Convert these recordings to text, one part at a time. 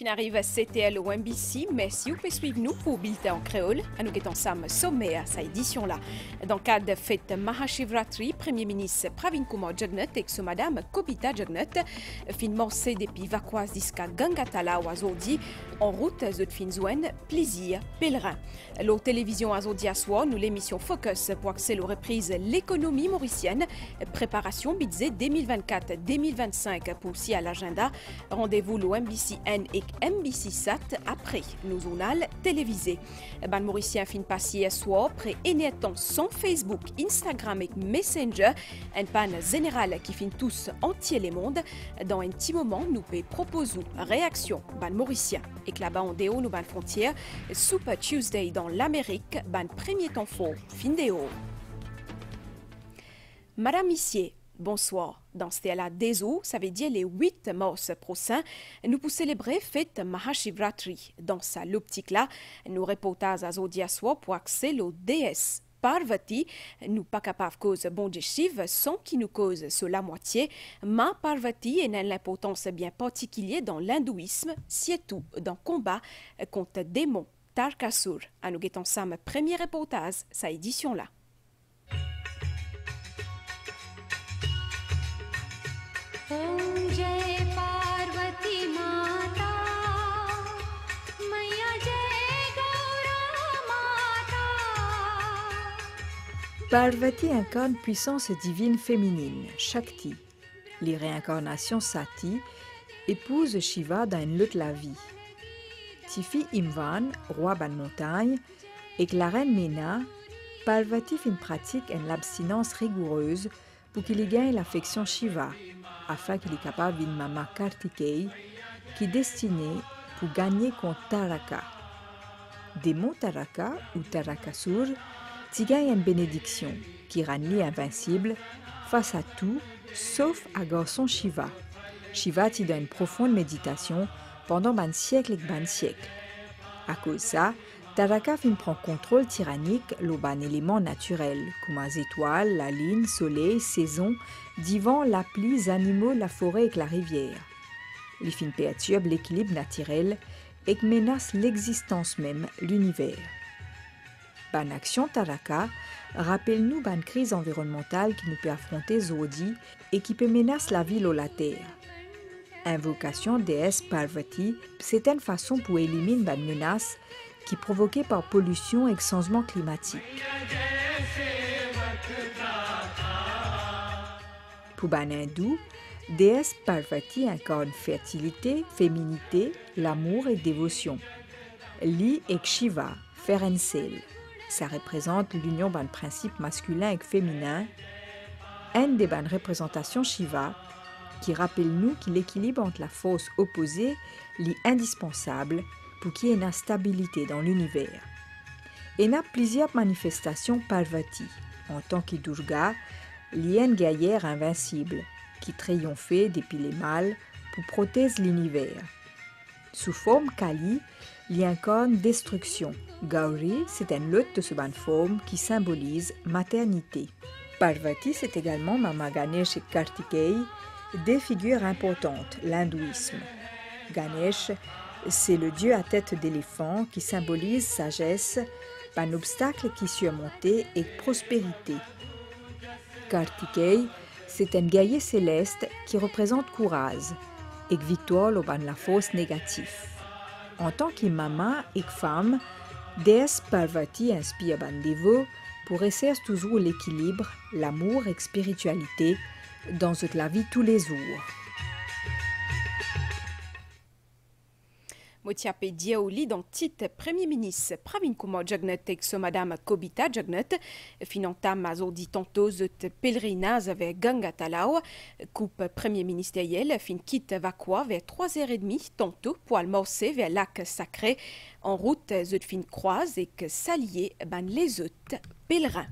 fin arrive CTL au MBC, mais si vous pouvez suivre nous pour bulletin en créole, nous guettons Sam sommet à cette édition-là. Dans le cadre de fête Mahashivratri, Premier ministre Pravin Kumar Jagnat et Madame Kobita Jagnat, fin morcé depuis Vakwas jusqu'à Gangatala ou Azodi, en route de Finzouen, plaisir, pèlerin. La télévision Azodi à soi, nous l'émission Focus pour axer la reprise l'économie mauricienne, préparation budget 2024-2025 pour si à l'agenda. Rendez-vous le MBCN et MBC Sat après nos journal télévisés. Ban Mauricien fin passé à soir près énétant son Facebook, Instagram et Messenger, un pan général qui fin tous entier les mondes. Dans un petit moment, nous proposons réaction ban Mauricien et que là-bas on déo nous ban frontière Super Tuesday dans l'Amérique, ban premier temps fort fin déo. Madame Missier, bonsoir. Dans ce là déso, ça veut dire les 8 mars prochains, nous pour célébrer fête Mahashivratri. Dans sa l'optique là, nous reportages à Zodiaswa pour accès au déesse Parvati, nous pas capables cause bon Dieu Shiv sans qui nous cause sur la moitié, mais Parvati est une importance bien particulière dans l'hindouisme, surtout dans le combat contre démon Tarkasur. À nous guettons ça, premier reportage, sa édition là. Om Jai Parvati Mata, Maya Jai Gaura Mata. Parvati incarne puissance divine féminine, Shakti. Les réincarnations Sati épouse Shiva dans une lutte la vie. Tifi Imvan, roi ban montagne, et que la reine Mena, Parvati fait une pratique en l'abstinence rigoureuse pour qu'il y gagne l'affection Shiva, afin qu'il est capable d'une maman Kartikeyi qui est destinée pour gagner contre Taraka. Démon Taraka ou Tarakasur, qui gagne une bénédiction qui rend lui invincible face à tout sauf à garçon Shiva. Shiva t'y donne une profonde méditation pendant ban siècle et ban siècle. À cause de ça, Taraka prend contrôle tyrannique le ban élément naturel, comme les étoiles, la lune, soleil, saison, divan, la pluie, les animaux, la forêt et la rivière. Les fin perturbent l'équilibre naturel et menacent l'existence même, l'univers. Ban action Taraka rappelle-nous ban crise environnementale qui nous peut affronter Zodi et qui peut menacer la vie ou la terre. Invocation déesse Parvati, c'est une façon pour éliminer ban menace qui est provoquée par pollution et changement climatique. Pour ban hindou, déesse Parvati incarne fertilité, féminité, l'amour et dévotion. Li et Shiva, fer and sel. Ça représente l'union ban principe masculin et féminin. Une des ban représentations Shiva qui rappelle-nous que l'équilibre entre la force opposée est indispensable pour qu'il y ait une stabilité dans l'univers. Il y a plusieurs manifestations Parvati. En tant que Durga, il y a une guerrière invincible qui triomphe depuis les mâles pour protéger l'univers. Sous forme Kali, il y a encore une destruction. Gauri, c'est une lutte de ce ban forme qui symbolise maternité. Parvati, c'est également Mama Ganesh et Kartikeyi, des figures importantes, l'hindouisme. Ganesh, c'est le dieu à tête d'éléphant qui symbolise sagesse, un obstacle qui surmonté et prospérité. Kartikeyi, c'est un guerrier céleste qui représente courage et victoire au ban la force négative. En tant que maman et femme, déesse Parvati inspire ban dévot pour essayer toujours l'équilibre, l'amour et la spiritualité dans toute la vie tous les jours. Motiapé Diaouli dans titre Premier ministre Pravin Kumar Jagnat et Madame Kobita Jagnat finantam azodi tantôt de pèlerinage vers Gangatalao coupe Premier ministériel fin quitte Vakwa vers 3h30 tantôt pour almorcer vers lac sacré en route de fin croise et que s'allier ban les autres pèlerins.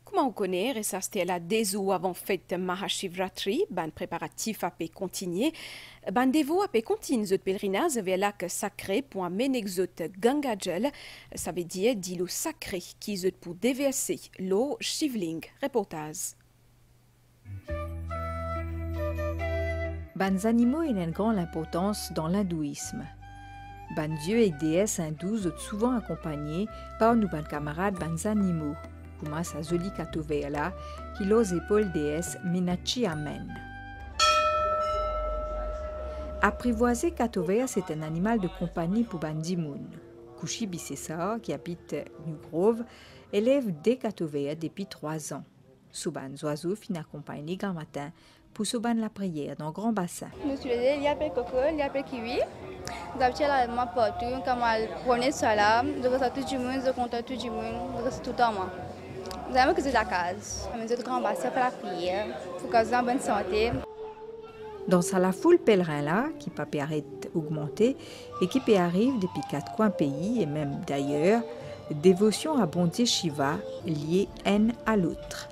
Comment on connaît, et ça c'était la déso avant fête Mahashivratri, ban préparatif à continuer. Ban dévo à continue de pèlerinage vers lac sacré pour amener exot Gangajal, ça veut dire l'eau sacrée qui est pour déverser l'eau Shivling. Reportage. Ban animaux ont une grande importance dans l'hindouisme. Ban dieux et déesses hindous sont souvent accompagnés par nos ban camarades ban animaux, comme sa jolie Katovela qui los épaules déesse Minachi Amen. Apprivoiser Katovea, c'est un animal de compagnie pour ban Dimoun. Kushi Bisesa, qui habite New Grove, élève des Katovea depuis 3 ans. Souban oiseau fin accompagne grand matin pour souban la prière dans grand bassin. Nous utilisons, il y a peu de coco, il y a peu de kiwi. Nous avons ma partout, comme on prenait cela, je ressens tout du monde, je compte tout du monde, je ressens tout le temps. Nous avons que c'est la case. Nous avons grand bassin pour la prière, pour causer en bonne santé. Dans la foule pèlerin là, qui peut arrête augmenter et qui peut arrive depuis 4 coins pays et même d'ailleurs, dévotion à bon Dieu Shiva liée un à l'autre.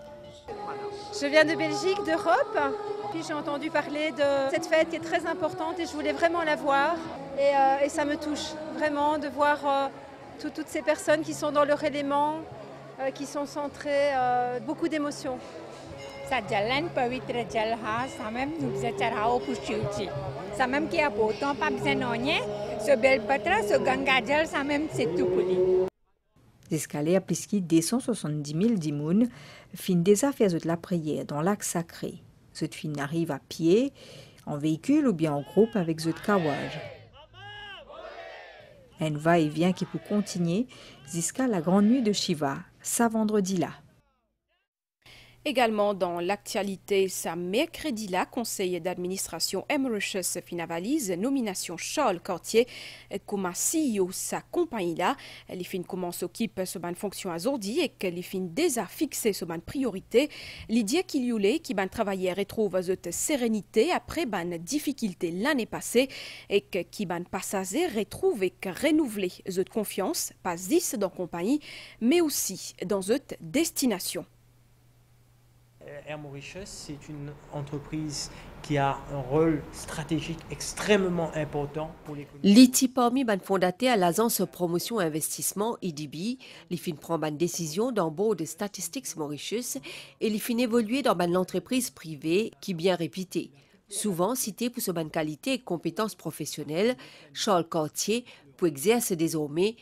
Je viens de Belgique, d'Europe, puis j'ai entendu parler de cette fête qui est très importante et je voulais vraiment la voir. Et ça me touche vraiment de voir toutes ces personnes qui sont dans leur élément, qui sont centrées, beaucoup d'émotions. Jalan pavitra jal ha samem nubza charao pushchi samem ki apoton pa bzenonye ce bel patra ce ganga jal samem c'est tout poli. Escalés à plus de 270 000 dimoun fin des affaires de la prière dans lac sacré. Cette fin arrive à pied, en véhicule ou bien en groupe avec ce kawaj. Un va-et-vient qui peut continuer jusqu'à la grande nuit de Shiva, ça vendredi-là. Également dans l'actualité, ce mercredi-là, conseil d'administration Mauritius finalise nomination Charles Cartier comme CEO sa compagnie-là. Les fin commence occupe sur une fonction aujourd'hui et que les fin déjà fixé sur une priorité. L'idée qu'il y a qui ban travailler retrouve cette sérénité après ban difficulté l'année passée et que qui ban passager retrouve et renouveler cette confiance pas juste dans compagnie mais aussi dans cette destination. Air Mauritius, c'est une entreprise qui a un rôle stratégique extrêmement important pour l'économie. L'ITI parmi ban fondateur à l'agence promotion investissement IDB, les fin prend ban décision dans board de Statistics Mauritius et les fin évoluer dans ban l'entreprise privée qui bien réputée. Souvent cité pour sa ban qualité et compétences professionnelles, Charles Cartier pour exercer désormais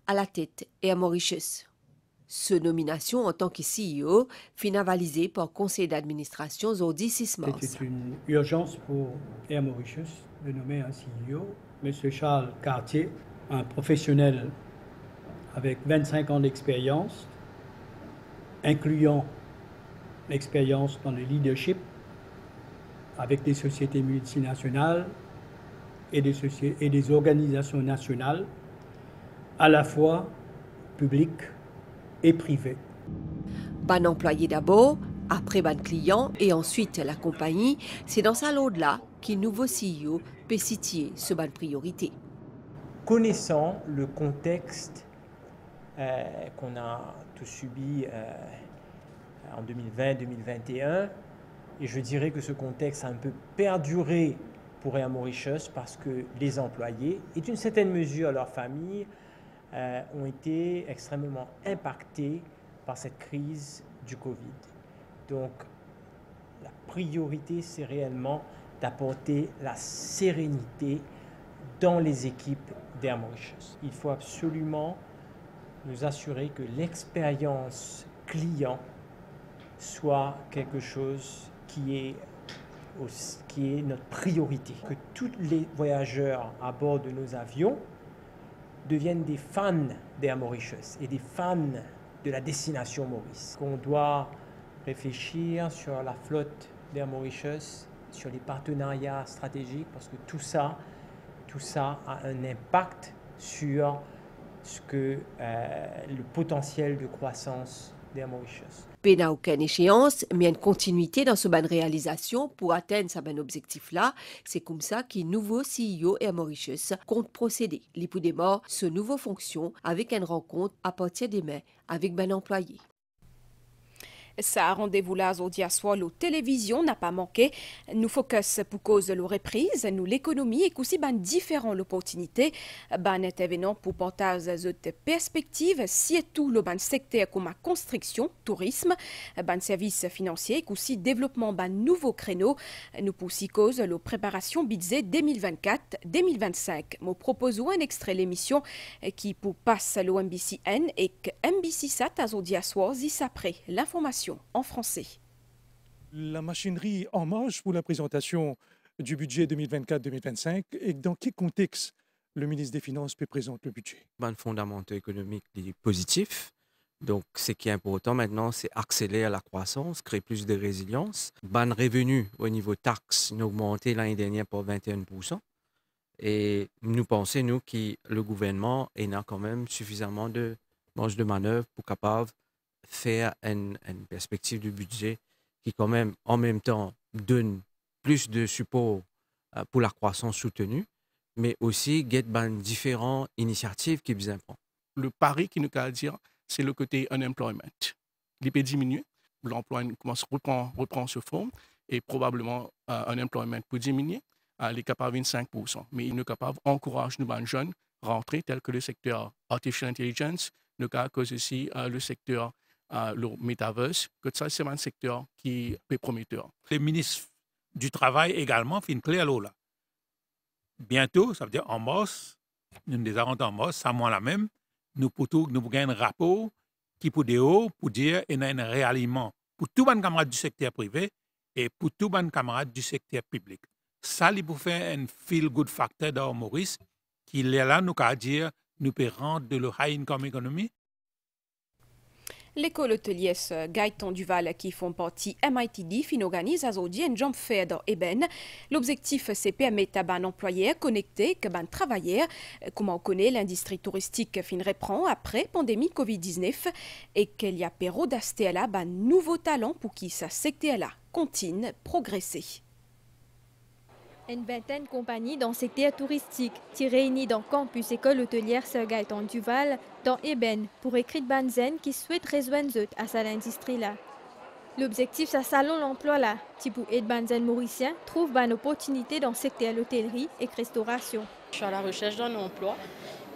à la tête Air Mauritius. Ce nomination en tant que CEO fut avalisée par le conseil d'administration aujourd'hui 6 mars. C'était une urgence pour Air Mauritius de nommer un CEO. M. Charles Cartier, un professionnel avec 25 ans d'expérience, incluant l'expérience dans le leadership avec des sociétés multinationales et des organisations nationales, à la fois publiques et privé. Ban employé d'abord, après ban client et ensuite la compagnie, c'est dans ça là que le nouveau CEO peut situer ce ban priorité. Connaissant le contexte qu'on a tous subi en 2020-2021, et je dirais que ce contexte a un peu perduré pour Air Mauritius parce que les employés et d'une certaine mesure leurs familles ont été extrêmement impactés par cette crise du Covid. Donc, la priorité, c'est réellement d'apporter la sérénité dans les équipes d'Air Mauritius. Il faut absolument nous assurer que l'expérience client soit quelque chose qui est notre priorité. Que tous les voyageurs à bord de nos avions deviennent des fans d'Air Mauritius et des fans de la destination Maurice. On doit réfléchir sur la flotte d'Air Mauritius, sur les partenariats stratégiques, parce que tout ça a un impact sur ce que le potentiel de croissance d'Air Mauritius. Pas n'a aucune échéance, mais une continuité dans ce ban réalisation pour atteindre ce ban objectif-là. C'est comme ça que nouveau CEO Air Mauritius compte procéder. L'épou des morts, ce nouveau fonction avec une rencontre à partir des mains avec ban employé. Ça rendez-vous là aujourd'hui soir la télévision n'a pas manqué. Nous focus pour cause de la reprise, nous l'économie et aussi ban différentes opportunités. Ban événement pour partager de perspectives, surtout le ban secteur comme la construction, tourisme, ban services financiers et aussi développement ban nouveaux créneaux. Nous pour cause la préparation budget 2024-2025. Nous proposons un extrait de l'émission qui pour passe le MBCN et que MBC Sat à aujourd'hui soir après l'information en français. La machinerie en marche pour la présentation du budget 2024-2025 et dans quel contexte le ministre des Finances peut présenter le budget? Un fondamentaux économique positif. Donc, ce qui est important maintenant, c'est accélérer la croissance, créer plus de résilience. Ban revenu au niveau taxe, nous augmenté l'année dernière pour 21%. Et nous pensons, nous, que le gouvernement a quand même suffisamment de marge de manœuvre pour capable faire une perspective du budget qui quand même en même temps donne plus de support pour la croissance soutenue, mais aussi get différentes initiatives qui besoin prendre. Le pari qui nous a dire, c'est le côté unemployment. Il peut diminuer, l'emploi reprend ce forme et probablement unemployment peut diminuer, il est capable de 25%, mais il est capable d'encourager nos jeunes rentrer tels que le secteur artificial intelligence, le cas aussi le secteur le metaverse, que ça c'est un secteur qui est prometteur. Le ministre du Travail également fait une clé à l'eau là. Bientôt, ça veut dire en mars, nous des arrêtons en mars, ça moins la même, nous gagnons un rapport qui pour dire qu'il y a un réalignement pour tous les camarades du secteur privé et pour tous les camarades du secteur public. Ça, il pour faire un feel-good factor dans Maurice, qui est là, nous à dire, nous pouvons rendre de la high income economy. L'école hôtelière Gaëtan Duval qui font partie MITD fin organise aujourd'hui un job fair dans Eben. L'objectif c'est permettre à un employeur connecté que un travailleur. Comment on connaît l'industrie touristique fin reprend après pandémie Covid-19 et qu'il y a péro d'acheter là un nouveau talent pour qui ça secteur là continue progresser. Une vingtaine de compagnies dans le secteur touristique qui réunissent dans le campus école hôtelière Sir Gaëtan Duval dans Eben pour écrire Banzen qui souhaite rejoindre à cette industrie-là. L'objectif c'est salon l'emploi là, qui pour aider Banzen mauricien trouve une opportunité dans le secteur de l'hôtellerie et restauration. Je suis à la recherche d'un emploi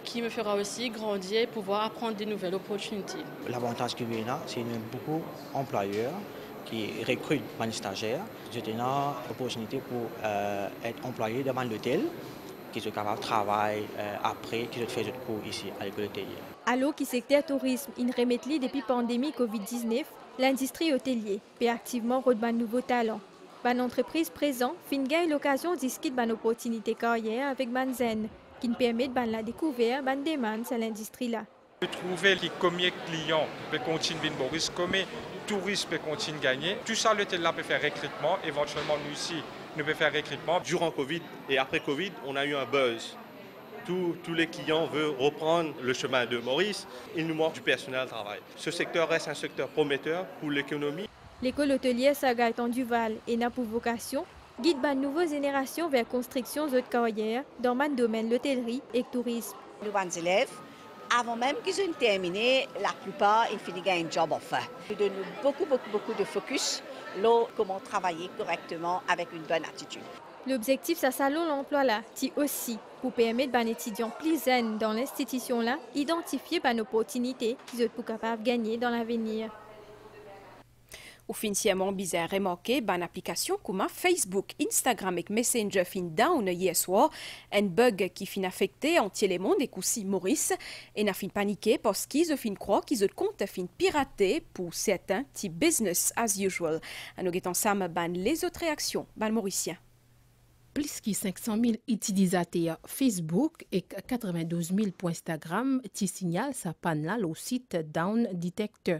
qui me fera aussi grandir et pouvoir apprendre des nouvelles opportunités. L'avantage qu'il y a, c'est qu'il y a beaucoup d'employeurs qui recrutent des stagiaires. J'ai une opportunité pour être employé dans l'hôtel, qui sont capables de travailler après, qui fait des cours ici à l'école hôtelière. Alors que secteur tourisme, il remet depuis la pandémie Covid-19, l'industrie hôtelière peut activement retrouver de nouveaux talents. Une entreprise présente gagne l'occasion de discuter d'une opportunité carrière avec Banzen, qui permet de la découverte de demande sur l'industrie-là. Trouver les combien de clients peut continuer de Maurice, combien de touristes peut continuer de gagner. Tout ça, l'hôtel-là peut faire recrutement. Éventuellement, nous ici, nous pouvons faire recrutement. Durant Covid et après Covid, on a eu un buzz. Tous les clients veulent reprendre le chemin de Maurice. Il nous manque du personnel de travail. Ce secteur reste un secteur prometteur pour l'économie. L'école hôtelière Sir Gaëtan Duval est là pour vocation guide une nouvelle génération vers la construction de carrière dans le domaine de l'hôtellerie et le tourisme. Nos élèves, avant même qu'ils aient terminé, la plupart ils finissent un job enfin. Nous donnons beaucoup de focus sur comment travailler correctement avec une bonne attitude. L'objectif c'est salon l'emploi là, qui aussi pour permettre aux étudiants plus zen dans l'institution là, identifier une opportunité qu'ils sont capables de gagner dans l'avenir. Au financièrement bizarre remarqué, une application comme Facebook, Instagram et Messenger fin down hier soir, un bug qui fin affecté entier le monde et aussi Maurice, et n'a fin paniqué parce qu'ils ont fin croire qu'ils ont compte fin piraté pour certains types business as usual. Nous avons ensemble les autres réactions, mauriciens. Plus de 500 000 utilisateurs Facebook et 92 000 pour Instagram qui signalent sa panne là au site Down Detector,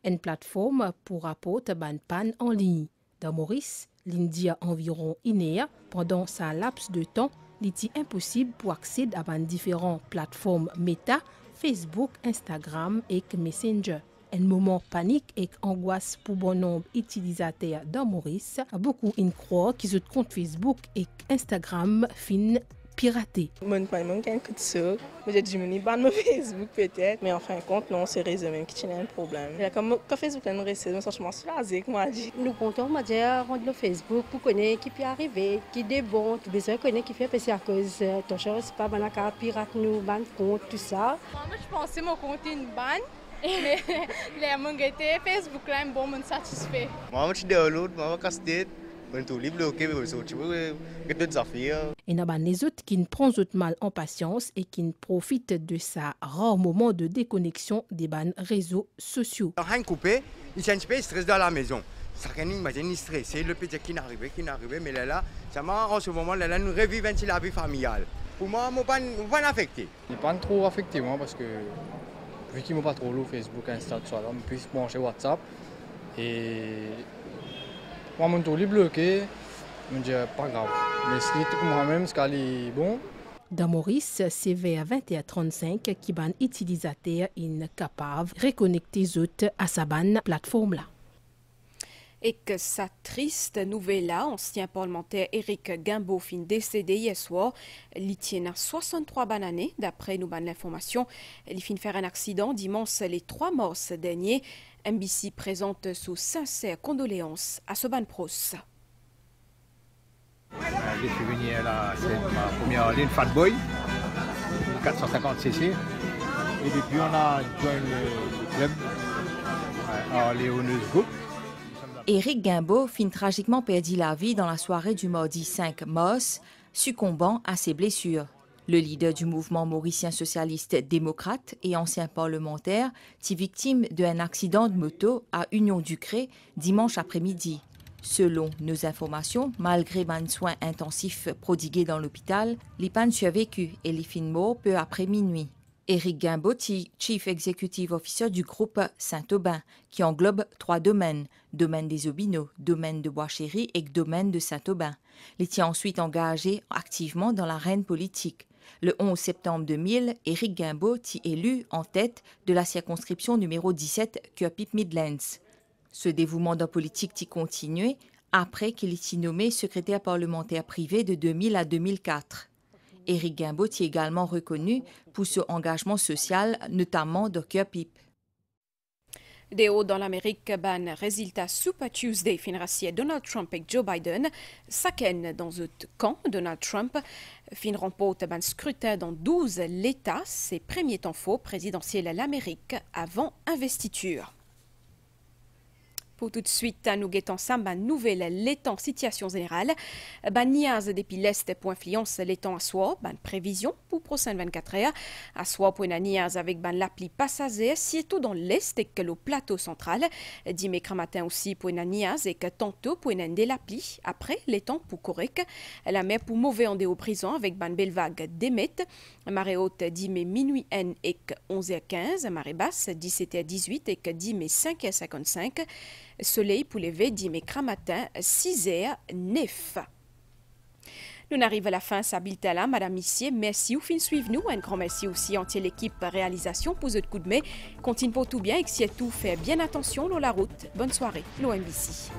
une plateforme pour rapporter ban panne en ligne. Dans Maurice, l'India environ une heure pendant sa laps de temps, il est impossible pour accéder à différentes plateformes Meta, Facebook, Instagram et Messenger. un moment panique et angoisse pour bon nombre d'utilisateurs dans Maurice. Beaucoup in croient qu'ils ont compte Facebook et Instagram fin piraté. Mon paiement qui est un coup de sucre. J'ai diminué mon Facebook peut-être, mais en fin de compte, non, c'est réseau même qui a un problème. Comme quand Facebook nous réussit, je suis choisi, moi dit. Nous comptons, moi dire, rendre le Facebook pour connaître qui peut arriver, qui est bon, tu besoin de connaître qui fait parce à cause ton cher c'est pas bon à pirate nous, ban compte tout ça. Moi je pensais mon compte une ban. Mais les mangatés Facebook là un bon me satisfait. Moi je download, moi je casse-tête. Il y a des autres qui ne prennent mal en patience et qui profitent de sa rare moment de déconnexion des réseaux sociaux. Rien coupé, il y a un peu de stress dans la maison. Ça est stressé, le petit qui n'arrive, mais là, ça m'a en ce moment là, nous revivons la vie familiale. Pour moi, je ne suis pas affecté. Je ne suis pas trop affecté moi parce que vu qu'il ne m'a pas trop lu Facebook, Insta, tout ça, je peux brancher WhatsApp et moi, mon tour est bloqué, je me dis pas grave. Mais si moi-même, ce est bon. Dans Maurice, c'est vers 21h35 qui ban utilisateur incapable de reconnecter autres à sa plateforme là. Et que sa triste nouvelle-là, ancien parlementaire Éric Guimbaud fin décédé hier soir. Il tient à 63 années, d'après nous l'information. Il fin faire un accident dimanche les 3 mars dernier. MBC présente sous sincères condoléances à ce ban pros. Je suis venu là, c'est ma première ligne Fat Boy, 450 cc. Et depuis on a joint le club à Léoneuse Group. Éric Guimbaud fin tragiquement perdu la vie dans la soirée du mardi 5 mars, succombant à ses blessures. Le leader du mouvement mauricien socialiste démocrate et ancien parlementaire est victime d'un accident de moto à Union-Ducré dimanche après-midi. Selon nos informations, malgré les soins intensifs prodigués dans l'hôpital, les pannes survécu et les fins morts peu après minuit. Éric Guimbaud est Chief Executive Officer du groupe Saint-Aubin, qui englobe 3 domaines, domaine des Obino, domaine de Bois-Chéry et domaine de Saint-Aubin. Il est ensuite engagé activement dans l'arène politique. Le 11 septembre 2000, Éric Guimbaud est élu en tête de la circonscription numéro 17 Kirkpipe Midlands. Ce dévouement dans la politique y continué après qu'il est nommé secrétaire parlementaire privé de 2000 à 2004. Éric Guimbaud est également reconnu pour son engagement social, notamment de Kirkpipe. Des hauts dans l'Amérique, ban résultat Super Tuesday fin rassier Donald Trump et Joe Biden. Saken dans le camp Donald Trump fin remporte ban scrutin dans 12 l'État, ses premiers temps faux présidentiels à l'Amérique avant investiture. Pour tout de suite, nous guettons ensemble une nouvelle l'étang situation générale. Ban niaz depuis l'Est pour influence l'étang à soir, ban prévision pour prochaine 24 heures. À soir pour une niaz avec ban l'appli passager, surtout dans l'Est et que le plateau central. Dimanche matin aussi pour une niaz et que tantôt pour une de l'appli. Après, l'étang pour correct. La mer pour mauvais en déo prison avec ban belle vague d'émet. Marée haute dimanche minuit N et que 11h15. Marée basse 17h18 et que dimanche 5h55. Soleil pour lever dimanche matin 6h09. Nous arrivons à la fin, ça bulletin là, Madame Missier. Merci ou fin suivre nous. Un grand merci aussi entier l'équipe réalisation pour ce coup de main. Continue pour tout bien et que si tout fait bien attention dans la route. Bonne soirée, l'OMBC.